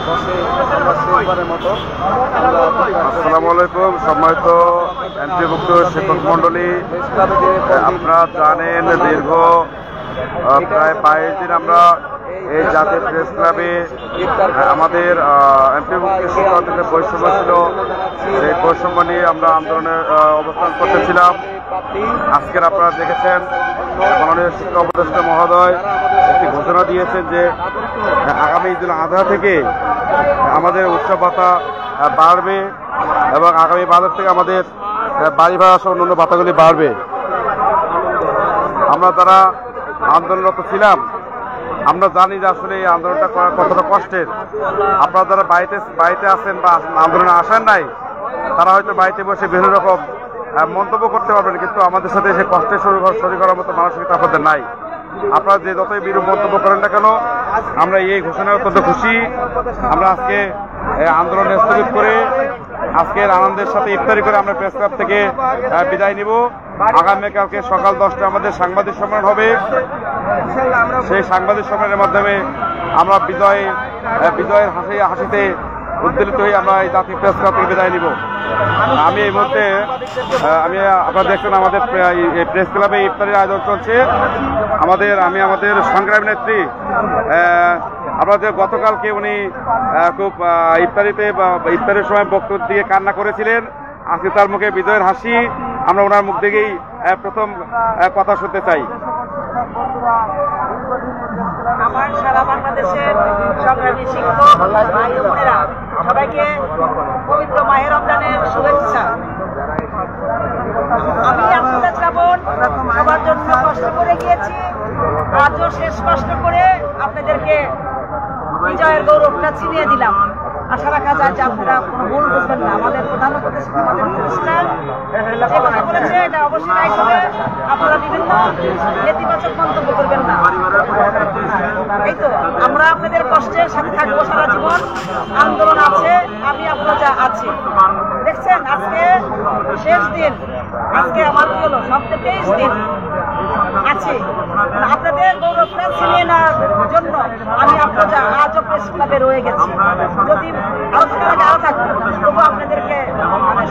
আসসালামু আলাইকুম সম্মানিত এমপিভুক্ত শিক্ষক মন্ডলী, আপনারা জানেন দীর্ঘ প্রায় 22 দিন আমরা এই জাতীয় প্রেস ক্লাবে আমাদের এমপিভুক্ত শিক্ষকদের বৈষম্য ছিল, সেই বৈষম্য নিয়ে আমরা আন্দোলনে অবস্থান করতেছিলাম। আজকের আপনারা দেখেছেন মাননীয় শিক্ষা উপদেষ্টা মহোদয় একটি ঘোষণা দিয়েছেন যে আগামী ঈদুল আজহা থেকে আমাদের উৎসব ভাতা বাড়বে এবং আগামী বাজার থেকে আমাদের বাড়ি ভাড়া সহ অন্যান্য ভাতাগুলি বাড়বে। আমরা যারা আন্দোলনরত ছিলাম আমরা জানি যে আসলে এই আন্দোলনটা করা কতটা কষ্টের। আপনারা যারা বাড়িতে আছেন বা আন্দোলনে আসেন নাই তারা হয়তো বাড়িতে বসে বিভিন্ন রকম মন্তব্য করতে পারবেন, কিন্তু আমাদের সাথে সে কষ্টের শরীর করার মতো মানসিকতা আপনাদের নাই। আপনারা যে যতই বিরূপ মন্তব্য করেন না কেন, আমরা এই ঘোষণায় অত্যন্ত খুশি। আমরা আজকে আন্দোলন স্থগিত করে আজকের আনন্দের সাথে ইফতারি করে আমরা প্রেস ক্লাব থেকে বিদায় নিব। আগামীকালকে সকাল 10টায় আমাদের সাংবাদিক সম্মেলন হবে। সেই সাংবাদিক সম্মেলনের মাধ্যমে আমরা বিজয়ের হাসিতে উদ্বেলিত হয়ে আমরা এই জাতীয় প্রেস ক্লাব থেকে বিদায় নিব। আমি এই মুহূর্তে আপনারা দেখছেন আমাদের প্রেস ক্লাবে ইফতারির আয়োজন চলছে। আমাদের সংগ্রামী নেত্রী আপনাদের গতকালকে উনি খুব ইফতারের সময় বক্তব্য দিয়ে কান্না করেছিলেন। আজকে তার মুখে বিজয়ের হাসি, আমরা ওনার মুখ থেকেই প্রথম কথা শুনতে চাই। আমার সারা বাংলাদেশের সংগ্রামী শিক্ষক ভাই ও বোনেরা সবাইকে পবিত্র মাহে রমজানের শুভেচ্ছা। আমি আপনারা শ্রাবণ সবার জন্য কষ্ট করে গিয়েছি, আজও শেষ কষ্ট করে আপনাদেরকে বিজয়ের গৌরবটা ছিনিয়ে দিলাম। আশা রাখা যায় যে আপনারা কোনো ভুল বুঝবেন না। আমাদের প্রধান উপদেষ্টা যে কথা বলেছে এটা অবশ্যই নাই করে আপনারা বিভিন্ন নেতিবাচক মন্তব্য করবেন না। এই তো আমরা আপনাদের কষ্টের সাথে থাকবো সারা জীবন। আন্দোলন আছে, আমি আপনারা আছি। দেখছেন আজকে শেষ দিন, আজকে আমার কি হলো সবচেয়ে 23 দিন আছে। আপনাদের গৌরবটা ছিনিয়ে নেওয়ার জন্য আমি আপনারা আজও প্রেস ক্লাবে রয়ে গেছি। যদি আরো থাকবে তবু আপনাদেরকে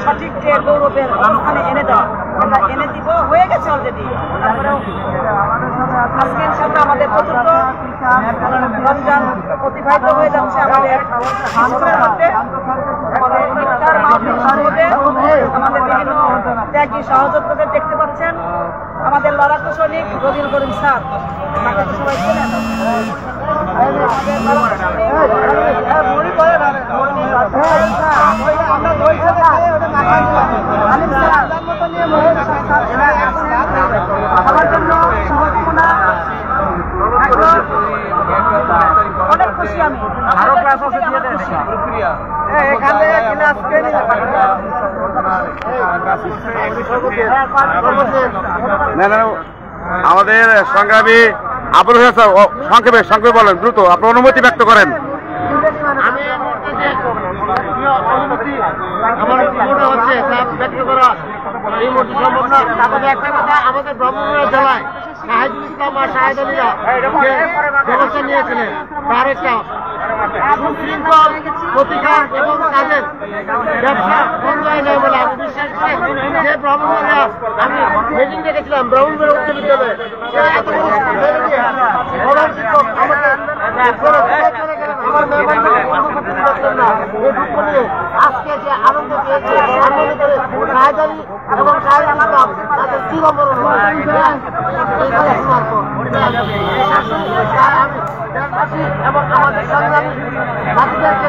সঠিক গৌরবের অবস্থানে এনে দেওয়া, আমরা এনে দিব, হয়ে গেছে অলরেডি। তারপরেও আজকে ইনশাআল্লাহ আমাদের চতুর্থ রমজান অতিবাহিত হয়ে যাচ্ছে আমাদের কিছুক্ষণের মধ্যে। আমাদের ইফতার মাহফিল আমাদের বিভিন্ন ত্যাগী সহযোদ্ধাদের দেখতে পাচ্ছেন। আমাদের লড়াকু সৈনিক রবিউল করিম স্যার, তাকে তো সবাই চেনেন। অনেক খুশি আমি। আরো ক্লাস আছে দিয়ে দেন এখানে ক্লাস পেয়ে না আমাদের সংগ্রামী আবুল হাসান সংক্ষেপে বলেন, দ্রুত আপনার অনুমতি ব্যক্ত করেন। আমি আমার মনে হচ্ছে ব্যক্ত করা এই মুহূর্তে সম্ভব না। তবে একটা কথা, আমাদের ব্রাহ্মণবাড়িয়া জেলায় শাহিদুল ইসলাম আর শাহেদ আলীরা যে ব্যবস্থা নিয়েছিলেন তার একটা সুশৃঙ্খল প্রতিকার এবং তাদের ব্যবসা বন্ধ হয়ে যায় বলে আমি বিশ্বাস করি। যে ব্রাহ্মণবাড়িয়া আমি মিটিং দেখেছিলাম ব্রাহ্মণবাড়িয়া উচ্চ বিদ্যালয়ে, এত বড় প্রধান শিক্ষক আমাকে আজকে যে আনন্দ পেয়েছে আনন্দ করে শাহেদ আলী এবং শাহেদ ইসলাম তাদের চিরমরণ এবং আমাদের সংগ্রামী সাথীদেরকে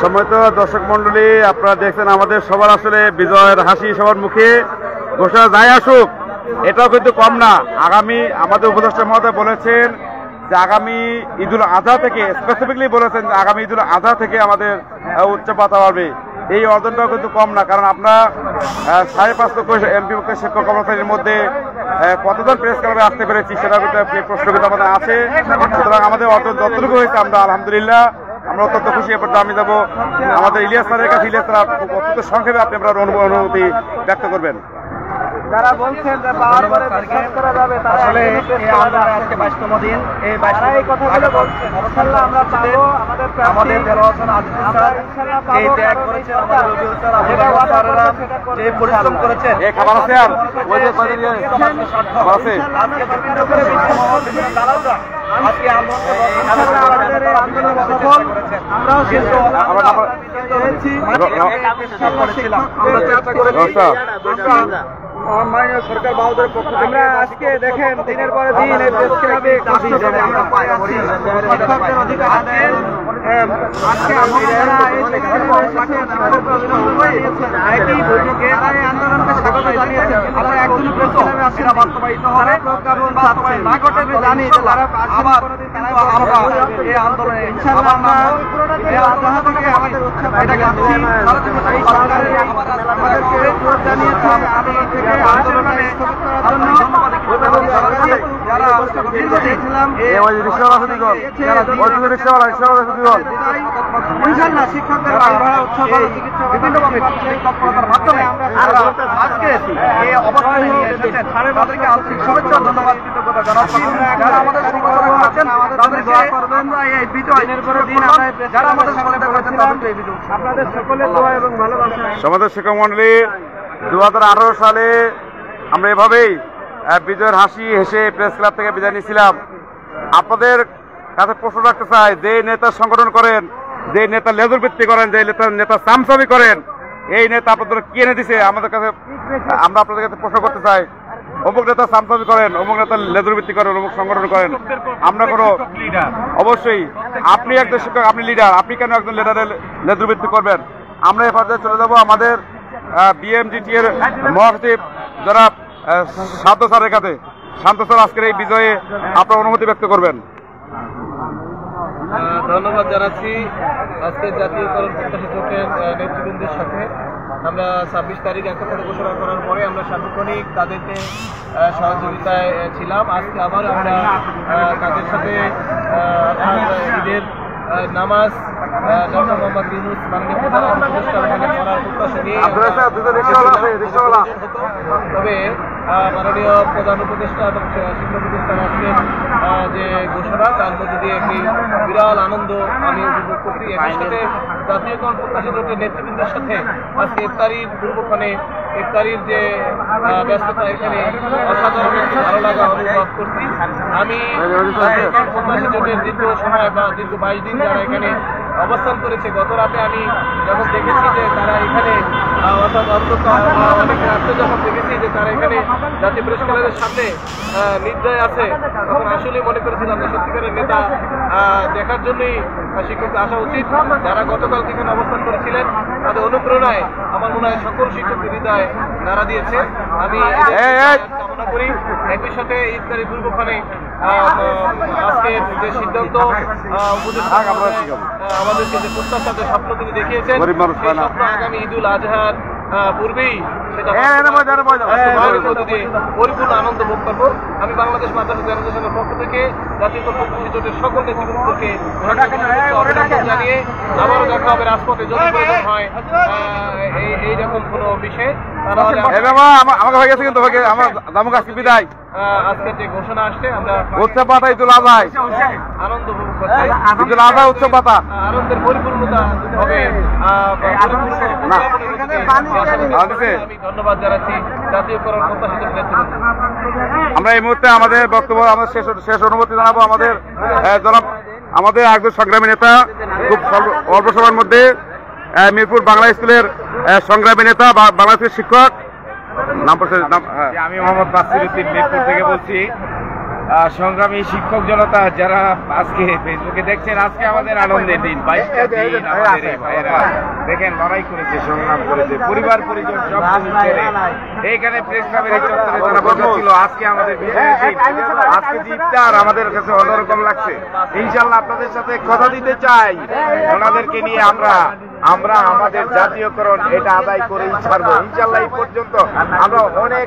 সম্মানিত দর্শক মন্ডলী, আপনারা দেখছেন আমাদের সবার আসলে বিজয়ের হাসি সবার মুখে। ঘোষণা যাই আসুক, এটাও কিন্তু কম না। আগামী আমাদের উপদেষ্টা মহোদয় বলেছেন যে আগামী ঈদুল আজহা থেকে, স্পেসিফিকলি বলেছেন যে আগামী ঈদুল আজহা থেকে আমাদের উচ্চ ভাতা বাড়বে। এই অর্জনটাও কিন্তু কম না, কারণ আমরা 5.5 লক্ষ এমপিভুক্ত শিক্ষক কর্মচারীর মধ্যে কতজন প্রেস ক্লাবে আসতে পেরেছি সেটা প্রশ্ন কিন্তু আমাদের আছে। সুতরাং আমাদের অর্জন যতটুকু হয়েছে আমরা আলহামদুলিল্লাহ আমরা অত্যন্ত খুশি। এরপর আমি যাবো আমাদের ইলিয়াস স্যারের কাছে। ইলিয়াস স্যার অত্যন্ত সংক্ষেপে আপনি আপনার অনুভূতি ব্যক্ত করবেন। যারা বলছেন যে পাওয়ার পরে বিশ্বাস করা যাবে তারা আসলে আজকে 22তম দিন এই 22 এই কথাগুলো বলছেন ইনশাআল্লাহ আমরা পাবো আমাদের দেলোয়ার আজিজ স্যার এই ত্যাগ করেছেন আমাদের রবিউল স্যার আপনারা স্যাররা যে পরিশ্রম করেছেন এই খাবার আছে আর ওই যে কয়দিন খাবার আছে আজকে বিভিন্ন করে বিভিন্ন দালালরা আজকে আমাদের এই আন্দোলন সফল আমরাও কিন্তু আমরা হয়েছি করেছিলাম আমরা চেষ্টা করেছি মাননীয় সরকার বাহাদুরের পক্ষ থেকে আমরা আজকে দেখেন দিনের পরে দিন এই দেশকে কষ্ট করে আমরা পাই আছি শিক্ষকদের অধিকার আদায়ের আজকে আমরা এই শিক্ষককে অভিনন্দন জানিয়েছেন একই বৈঠকে এই আন্দোলনকে স্বাগত জানিয়েছেন আমরা একজন প্রেসিডেন্ট আছি না বাস্তবায়িত হবে প্রজ্ঞাপন চাচ্ছেন না ঘটবে জানি যে তারা আবার আমরা এই আন্দোলনে ইনশাআল্লাহ আমরা এই আন্দোলন থেকে আমাদের উৎসাহ এটা গাচ্ছি এই সরকারের আমাদেরকে জানিয়েছে আমি আন্দোলনে শিক্ষকদের বিভিন্নভাবে তৎপরতার মাধ্যমে আজকে এই অবস্থানে নিয়ে এসেছেন তাদেরকে আন্তরিক শুভেচ্ছা ধন্যবাদ কৃতজ্ঞতা জানাচ্ছি যারা আমাদের সহযোগিতা করছেন তাদেরকে আমরা এই বিজয় দিন যারা আমাদের সহযোগিতা করেছেন তাদেরকে এই বিজয় আপনাদের সকলের দোয়া এবং ভালোবাসা সমাজের শিক্ষক মন্ডলী 2018 সালে আমরা এভাবেই বিজয়ের হাসি হেসে প্রেস ক্লাব থেকে বিদায় নিয়েছিলাম। আপনাদের কাছে প্রশ্ন রাখতে চাই, যে নেতা সংগঠন করেন, যে নেতা লেজুর ভিত্তি করেন, যে নেতা চামচামি করেন, এই নেতা আপনাদের কি এনে দিছে আমাদের কাছে? আমরা আপনাদের কাছে প্রশ্ন করতে চাই, অমুক নেতা চামচামি করেন, অমুক নেতা লেজুর ভিত্তি করেন, অমুক সংগঠন করেন। আমরা কোনো অবশ্যই আপনি একজন শিক্ষক, আপনি লিডার, আপনি কেন একজন লিডারের লেজুর ভিত্তি করবেন? আমরা এ পর্যায়ে চলে যাবো আমাদের বিএমজিটি এর মহাসচিব যারা শান্ত স্যারের কাছে। শান্ত স্যার, আজকের এই বিজয়ে আপনার অনুমতি ব্যক্ত করবেন। ধন্যবাদ জানাচ্ছি। আজকে জাতীয়করণ প্রত্যাশী জোটের নেতৃবৃন্দের সাথে আমরা 26 তারিখ একেবারে ঘোষণা করার পরে আমরা সার্বক্ষণিক তাদেরকে সহযোগিতায় ছিলাম। আজকে আবার আমরা তাদের সাথে ঈদের নামাজ ডক্টর মোহাম্মদ ইউনূস মাননীয় প্রধান উপদেষ্টা করার প্রত্যাশা নিয়ে, তবে মাননীয় প্রধান উপদেষ্টা এবং শিক্ষা প্রতিষ্ঠান আজকের যে ঘোষণা তার মধ্যে দিয়ে একটি বিরাট আনন্দ আমি উপভোগ করছি। একই সাথে জাতীয়করণ প্রত্যাশী জোটের নেতৃবৃন্দের সাথে আজকে ইফতারির পূর্বক্ষণে ইফতারির যে ব্যস্ততা, এখানে অসাধারণ ভালো লাগা অনুভব করছি। আমি জাতীয়করণ প্রত্যাশী জোটের দীর্ঘ সময় বা দীর্ঘ 22 দিন যারা এখানে অবস্থান করেছে, গত রাতে আমি যখন দেখেছি যে তারা এখানে অর্থাৎ অনেক রাত্রে যখন দেখেছি যে তারা এখানে জাতীয় প্রেস ক্লাবের সামনে নির্দয় আছে, তখন আসলেই মনে করেছিলাম যে সত্যিকারের নেতা দেখার জন্যই শিক্ষকদের আসা উচিত। যারা গতকাল এখানে অবস্থান করেছিলেন তাদের অনুপ্রেরণায় আমার মনে হয় সকল শিক্ষকদের হৃদয় নাড়া দিয়েছে। আমি কামনা করি একই সাথে ইফতারি পূর্বক্ষণে আজকে যে সিদ্ধান্ত আমাদেরকে যে প্রত্যাশা, যে স্বপ্ন তিনি দেখিয়েছেন, সেই স্বপ্ন আগামী ঈদুল আজহার পূর্বেই সেটা পরিপূর্ণ আনন্দ ভোগ করবো। আমি বাংলাদেশ মাদ্রাসা জেনারেশনের পক্ষ থেকে জাতীয়করণ প্রত্যাশী জোটের সকল নেতৃবৃন্দকে অভিনন্দন জানিয়ে আবারও দেখা হবে রাজপথে যদি প্রয়োজন হয় এইরকম কোনো বিষয়ে। আমাকে হয়ে গেছে কিন্তু আজকে বিদায়, আজকের যে ঘোষণা আসছে আমরা উৎসব পাতা ঈদুল আজহায় আনন্দ উপভোগ করছি। ঈদুল আজহা উৎসব পাতা আনন্দের পরিপূর্ণতা হবে। আমি ধন্যবাদ জানাচ্ছি জাতীয়করণ প্রত্যাশী জোটের নেতৃবৃন্দ। আমরা এই মুহূর্তে আমাদের বক্তব্য আমাদের শেষ অনুমতি জানাবো আমাদের একজন সংগ্রামী নেতা, খুব অল্প সময়ের মধ্যে মিরপুর বাংলা স্কুলের সংগ্রামী নেতা, বাংলাদেশের শিক্ষক। আমি মোহাম্মদ বাসিরউদ্দিন মিরপুর থেকে বলছি। সংগ্রামী শিক্ষক জনতা যারা আজকে ফেসবুকে দেখছেন, আজকে আমাদের আনন্দের দিন। 22টা দিন আমাদের এই ভাইয়েরা দেখেন লড়াই করেছে, সংগ্রাম করেছে, পরিবার পরিজন সব ছেড়ে এইখানে প্রেস ক্লাবের এই চত্বরে তারা বসেছিল। আজকে আমাদের বিজয়ের দিন, আজকে ইফতার আমাদের কাছে অন্যরকম লাগছে। ইনশাল্লাহ আপনাদের সাথে কথা দিতে চাই, ওনাদেরকে নিয়ে আমরা আমরা আমাদের জাতীয়করণ এটা আদায় করেই ছাড়বো ইনশাল্লাহ। এই পর্যন্ত আমরা অনেক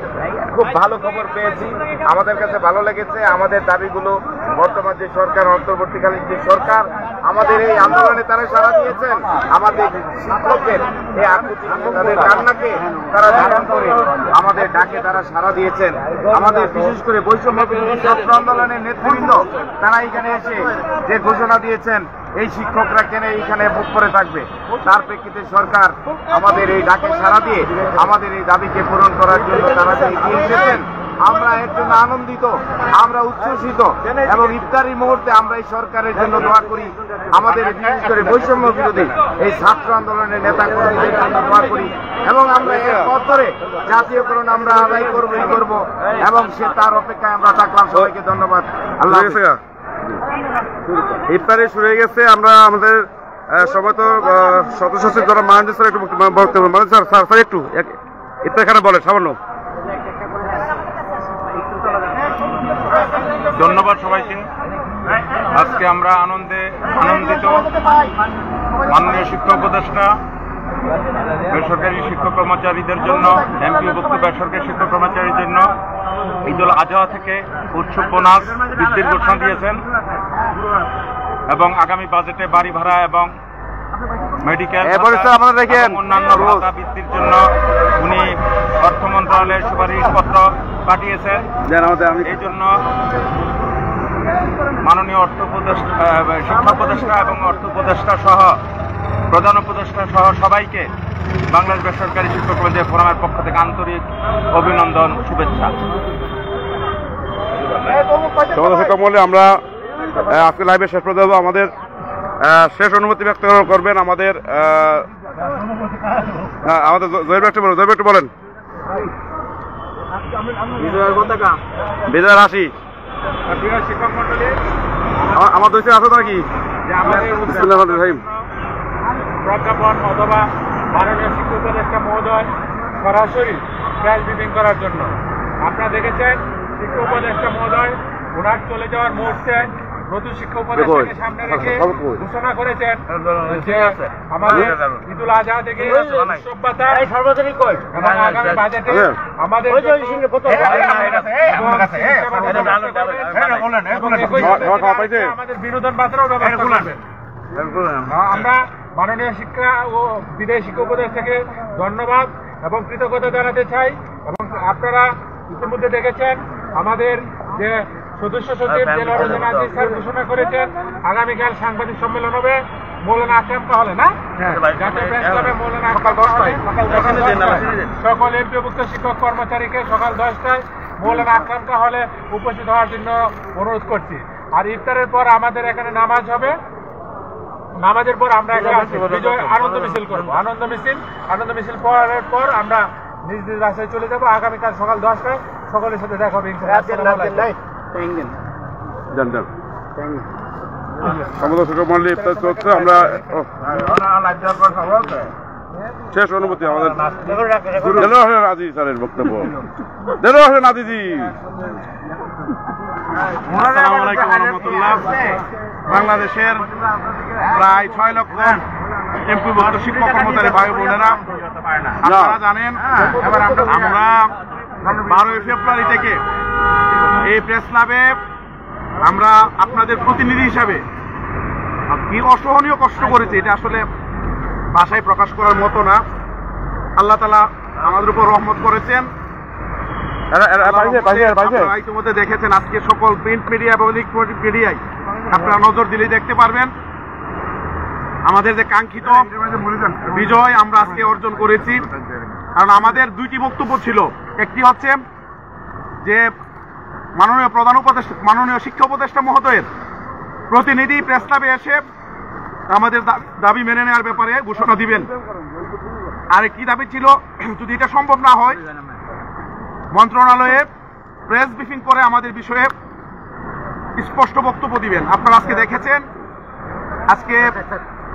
খুব ভালো খবর পেয়েছি, আমাদের কাছে ভালো লেগেছে। আমাদের দাবিগুলো বর্তমান যে সরকার, অন্তর্বর্তীকালীন যে সরকার, আমাদের এই আন্দোলনে তারা সাড়া দিয়েছেন। আমাদের শিক্ষকদের এই আকুতি, তাদের কান্নাকে তারা ধারণ করে আমাদের ডাকে তারা সাড়া দিয়েছেন। আমাদের বিশেষ করে বৈষম্য বিরোধী ছাত্র আন্দোলনের নেতৃবৃন্দ তারা এখানে এসে যে ঘোষণা দিয়েছেন এই শিক্ষকরা কেন এইখানে বুক করে থাকবে, তার প্রেক্ষিতে সরকার আমাদের এই ডাকে সাড়া দিয়ে আমাদের এই দাবিকে পূরণ করার জন্য তারা যে এগিয়ে এসেছেন, আমরা এর জন্য আনন্দিত, আমরা উচ্ছ্বসিত এবং ইফতারির মুহূর্তে আমরা এই সরকারের জন্য দোয়া করি। আমাদের বিশেষ করে বৈষম্য বিরোধী এই ছাত্র আন্দোলনের নেতা কর্মীদের জন্য দোয়া করি এবং আমরা এর পর ধরে জাতীয়করণ আমরা আদায় করবই করব এবং সে তার অপেক্ষায় আমরা থাকলাম। সবাইকে ধন্যবাদ। আল্লাহ হাফেজ। ইফতারি শুরু হয়ে গেছে। আমরা আমাদের সবাই তো সদস্য সচিব যারা মানজিদ স্যার একটু বক্তব্য মানে স্যার স্যার স্যার একটু ইফতারখানা বলেন সামান্য। ধন্যবাদ সবাইকে। আজকে আমরা আনন্দিত মাননীয় শিক্ষক উপদেষ্টা বেসরকারি শিক্ষক কর্মচারীদের জন্য, এমপিভুক্ত বেসরকারি শিক্ষক কর্মচারীর জন্য ঈদুল আজহা থেকে উৎসব বোনাস বৃদ্ধির ঘোষণা দিয়েছেন এবং আগামী বাজেটে বাড়ি ভাড়া এবং মেডিকেল অন্যান্য ভাতা বৃদ্ধির জন্য উনি অর্থ মন্ত্রণালয়ের সুপারিশপত্র পাঠিয়েছেন। এই জন্য মাননীয় শিক্ষা উপদেষ্টা এবং অর্থ উপদেষ্টা সহ প্রধান উপদেষ্টা সহ সবাইকে বাংলাদেশ বেসরকারি শিক্ষক কর্মচারী ফোরামের পক্ষ থেকে আন্তরিক অভিনন্দন, শুভেচ্ছা। শিক্ষক মহলে আমরা আজকে লাইভে শেষ পর্যন্ত আমাদের শেষ অনুমতি ব্যক্ত করবেন আমাদের জয়ীর একটু বলেন। বিজয় রাশি শিক্ষক মন্ডলী, আমার দোষে আছে তো নাকি প্রজ্ঞাপন অথবা মাননীয় শিক্ষক উপদেষ্টা মহোদয় সরাসরি প্রেস ব্রিফিং করার জন্য আপনারা দেখেছেন শিক্ষক উপদেষ্টা মহোদয় ওনার চলে যাওয়ার মুহূর্তে নতুন শিক্ষা উপদেষ্টাকে সামনে রেখে ঘোষণা করেছেন যে আমাদের ঈদুল আজহা থেকে উৎসব ভাতা এবং আগামী বাজেটে আমাদের আমাদের বিনোদন ভাতারও ব্যবস্থা করবেন। আমরা মাননীয় শিক্ষা ও বিদায়ী শিক্ষা উপদেষ্টাকে ধন্যবাদ এবং কৃতজ্ঞতা জানাতে চাই। এবং আপনারা ইতিমধ্যে দেখেছেন আমাদের যে সদস্য সচিব জেলা রোজনা আজিজ স্যার ঘোষণা করেছেন আগামীকাল সাংবাদিক সম্মেলন হবে মৌলানা আকরামকা হলে, না জাতীয় প্রেস ক্লাবে মৌলানা আকরামকা হলে সকল এমপিভুক্ত শিক্ষক কর্মচারীকে সকাল 10টায় মৌলানা আকরামকা হলে উপস্থিত হওয়ার জন্য অনুরোধ করছি। আর ইফতারের পর আমাদের এখানে নামাজ হবে, নামাজের পর আমরা বিজয় আনন্দ মিছিল করবো। আনন্দ মিছিল করার পর আমরা নিজ নিজ রাস্তায় চলে যাবো। আগামীকাল সকাল 10টায় সকলের সাথে দেখা হবে। আমরা শেষ অনুমতি আমাদের আজি স্যারের বক্তব্য। আজিজি বাংলাদেশের প্রায় 6 লক্ষ এমপিভুক্ত শিক্ষক কর্মচারী ভাই বোনেরা, আপনারা জানেন আমরা 12 ফেব্রুয়ারি থেকে এই প্রেস ক্লাবে আমরা আপনাদের প্রতিনিধি হিসাবে কি অসহনীয় কষ্ট করেছি এটা আসলে ভাষায় প্রকাশ করার মতো না। আল্লাহ তাআলা আমাদের উপর রহমত করেছেন। ইতিমধ্যে দেখেছেন আজকে সকল প্রিন্ট মিডিয়া এবং ইলেকট্রনিক মিডিয়ায় আপনারা নজর দিলেই দেখতে পারবেন আমাদের যে কাঙ্ক্ষিত বিজয় আমরা আজকে অর্জন করেছি। কারণ আমাদের দুইটি বক্তব্য ছিল, একটি হচ্ছে যে মাননীয় প্রধান উপদেষ্টা মাননীয় শিক্ষা উপদেষ্টা মহোদয়ের প্রতিনিধি প্রেস ক্লাবে এসে আমাদের দাবি মেনে নেওয়ার ব্যাপারে ঘোষণা দিবেন। আর একটি দাবি ছিল যদি এটা সম্ভব না হয় মন্ত্রণালয়ে প্রেস ব্রিফিং করে আমাদের বিষয়ে স্পষ্ট বক্তব্য দিবেন। আপনারা আজকে দেখেছেন আজকে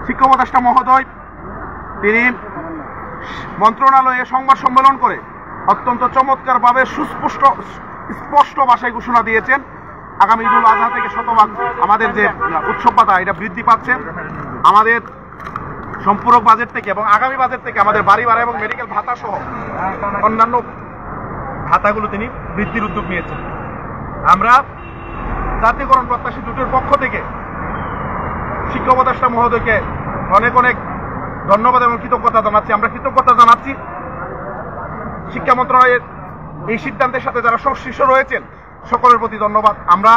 শিক্ষা উপদেষ্টা মহোদয় তিনি মন্ত্রণালয়ে সংবাদ সম্মেলন করে অত্যন্ত চমৎকারভাবে স্পষ্ট ভাষায় ঘোষণা দিয়েছেন আগামী ঈদুল আজহা থেকে শতভাগ আমাদের যে উৎসব ভাতা এটা বৃদ্ধি পাচ্ছে। আমাদের সম্পূরক বাজেট থেকে এবং আগামী বাজেট থেকে আমাদের বাড়ি ভাড়া এবং মেডিকেল ভাতা সহ অন্যান্য ভাতাগুলো তিনি বৃদ্ধির উদ্যোগ নিয়েছেন। আমরা জাতীয়করণ প্রত্যাশী জোটের পক্ষ থেকে শিক্ষা উপদেষ্টা মহোদয়কে অনেক অনেক ধন্যবাদ এবং কৃতজ্ঞতা জানাচ্ছি। আমরা কৃতজ্ঞতা জানাচ্ছি শিক্ষা মন্ত্রণালয়ের এই সিদ্ধান্তের সাথে যারা সংশ্লিষ্ট রয়েছেন সকলের প্রতি ধন্যবাদ। আমরা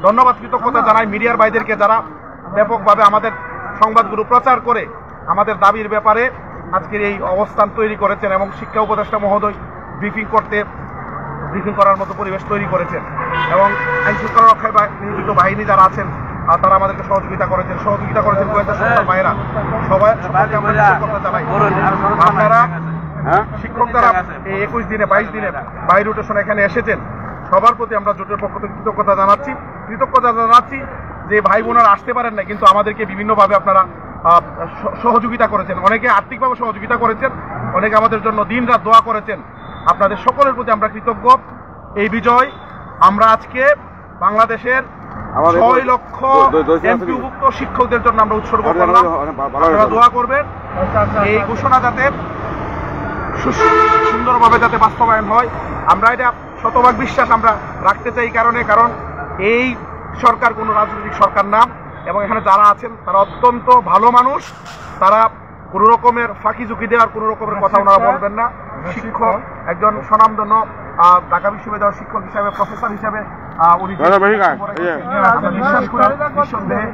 ধন্যবাদ কৃতজ্ঞতা জানাই মিডিয়ার ভাইদেরকে যারা ব্যাপকভাবে আমাদের সংবাদগুলো প্রচার করে আমাদের দাবির ব্যাপারে আজকের এই অবস্থান তৈরি করেছেন এবং শিক্ষা উপদেষ্টা মহোদয় ব্রিফিং করার মতো পরিবেশ তৈরি করেছেন এবং আইন শৃঙ্খলা রক্ষায় নিয়োজিত বাহিনী যারা আছেন তারা আমাদেরকে সহযোগিতা করেছেন গোয়েন্দা সংস্থার ভাইয়েরা সবাইকে আমরা কৃতজ্ঞতা জানাই। আপনারা শিক্ষক যারা এই 21 দিনে 22 দিনে বাই রোটেশন এখানে এসেছেন সবার প্রতি আমরা জোটের পক্ষ থেকে কৃতজ্ঞতা জানাচ্ছি যে ভাই বোনেরা আসতে পারেন না, কিন্তু আমাদেরকে বিভিন্নভাবে আপনারা সহযোগিতা করেছেন, অনেকে আর্থিকভাবে সহযোগিতা করেছেন, অনেকে আমাদের জন্য দিনরাত দোয়া করেছেন। আপনাদের সকলের প্রতি আমরা কৃতজ্ঞ। এই বিজয় আমরা আজকে বাংলাদেশের 6 লক্ষ এমপিভুক্ত শিক্ষকদের জন্য আমরা উৎসর্গ করলাম। আপনারা দোয়া করবেন এই ঘোষণা যাতে সুন্দরভাবে যাতে বাস্তবায়ন হয়। আমরা এটা শতভাগ বিশ্বাস আমরা রাখতে চাই কারণ এই সরকার কোনো রাজনৈতিক সরকার না এবং এখানে যারা আছেন তারা অত্যন্ত ভালো মানুষ। তারা কোনো রকমের ফাঁকি ঝুঁকি দেওয়ার কোনো রকমের কথা ওনারা বলবেন না। শিক্ষক একজন স্বনামধন্য ঢাকা বিশ্ববিদ্যালয়ের শিক্ষক হিসাবে প্রফেসর হিসাবে উনি বিশ্বাস করেন নিঃসন্দেহে।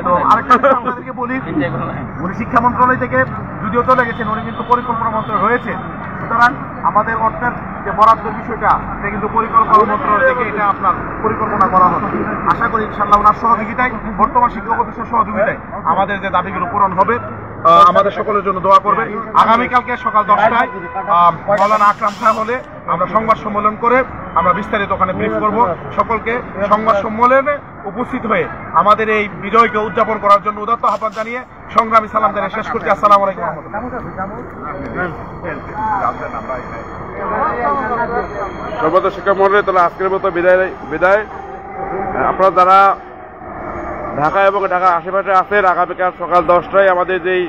তো আরেকটা আপনাদেরকে বলি, উনি শিক্ষা মন্ত্রণালয় থেকে যদিও চলে গেছেন, উনি কিন্তু পরিকল্পনা মন্ত্রণালয় রয়েছে। সুতরাং আমাদের অর্থের যে বরাদ্দের বিষয়টা এটা কিন্তু পরিকল্পনা মন্ত্রণালয় থেকে এটা আপনার পরিকল্পনা করা হবে। আশা করি ইনশাআল্লাহ ওনার সহযোগিতায় বর্তমান শিক্ষা প্রতিষ্ঠানের সহযোগিতায় আমাদের যে দাবিগুলো পূরণ হবে। আমাদের সকলের জন্য দোয়া করবেন। আগামীকালকে সকাল 10টায় মৌলানা আকরাম খান হলে আমরা সংবাদ সম্মেলন করে আমরা বিস্তারিত ওখানে ব্রিফ করব। সকলকে সংবাদ সম্মেলনে উপস্থিত হয়ে আমাদের এই বিজয়কে উদযাপন করার জন্য উদাত্ত আহ্বান জানিয়ে সংগ্রামী সালাম জানিয়ে শেষ করছি। আসসালামু আলাইকুম ওয়া রাহমাতুল্লাহ। সর্বদা শিক্ষা মন্ডলী তাহলে আজকের মতো বিদায়। আপনারা যারা ঢাকা এবং ঢাকা আশেপাশে আছেন আগামীকাল সকাল 10টায় আমাদের যেই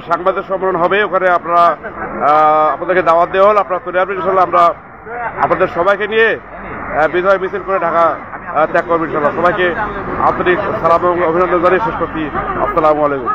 সাংবাদিক সম্মেলন হবে ওখানে আপনাদেরকে দাওয়াত দেওয়া হল। আপনারা চলে আসবেন ইনশাল্লাহ। আমরা আপনাদের সবাইকে নিয়ে বিজয় মিছিল করে ঢাকা ত্যাগ করবেন ইনশাল্লাহ। সবাইকে আন্তরিক সালাম এবং অভিনন্দন জানিয়ে শেষ করছি। আসসালামু আলাইকুম।